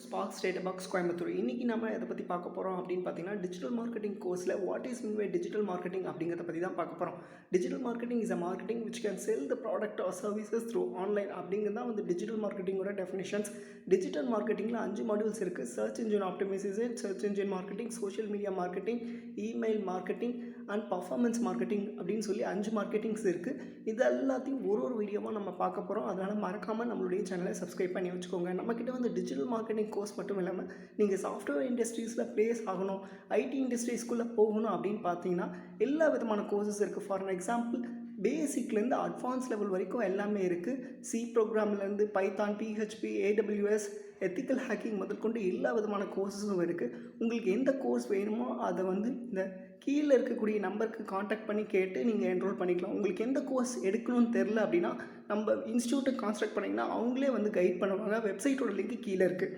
Sparkdatabox Coimbatore. இன்னைக்கு நம்ம எதை பற்றி பார்க்க போகிறோம் அப்படின்னு பார்த்தீங்கன்னா டிஜிட்டல் மார்க்கெட்டிங் கோர்ஸில் what is mean by digital marketing அப்படிங்கிறத பற்றி தான் பார்க்க போகிறோம். Digital marketing is a marketing which can sell the product or services through online அப்படிங்கிறது தான் வந்து டிஜிட்டல் மார்க்கெட்டிங்கோட டெஃபினிஷன்ஸ். டிஜிட்டல் மார்க்கெட்டிங்கில் 5 மாடியூல்ஸ் இருக்குது. Search engine optimization, search engine marketing, social media marketing, email marketing and performance marketing அப்படின்னு சொல்லி 5 marketings இருக்குது. இது எல்லாத்தையும் ஒரு வீடியோவாக நம்ம பார்க்க போகிறோம். அதனால் மறக்காமல் நம்மளுடைய சேனலை சப்ஸ்கிரைப் பண்ணி வச்சுக்கோங்க. நம்மக்கிட்ட வந்து டிஜிட்டல் மார்க்கெட்டிங் கோர்ஸ் மட்டும் இல்லாமல் நீங்கள் சாஃப்ட்வேர் இண்டஸ்ட்ரீஸில் ப்ளேஸ் ஆகணும், ஐடி இண்டஸ்ட்ரீஸ்குள்ளே போகணும் அப்படின்னு பார்த்தீங்கன்னா எல்லா விதமான கோர்சஸ் இருக்குது. ஃபார் எக்ஸாம்பிள் பேசிக்லேருந்து அட்வான்ஸ் லெவல் வரைக்கும் எல்லாமே இருக்குது. சி ப்ரோக்ராம்லேருந்து Python, PHP, AWS, ethical hacking முதற்கொண்டு எல்லா விதமான கோர்ஸஸும் இருக்குது. உங்களுக்கு எந்த கோர்ஸ் வேணுமோ அதை வந்து இந்த கீழே இருக்கக்கூடிய நம்பருக்கு காண்டாக்ட் பண்ணி கேட்டு நீங்கள் என்ரோல் பண்ணிக்கலாம். உங்களுக்கு எந்த கோர்ஸ் எடுக்கணும்னு தெரில அப்படின்னா நம்ம இன்ஸ்டியூட்டை கான்டாக்ட் பண்ணிங்கன்னா அவங்களே வந்து கைட் பண்ணுவாங்க. வெப்சைட்டோட லிங்க் கீழே இருக்குது.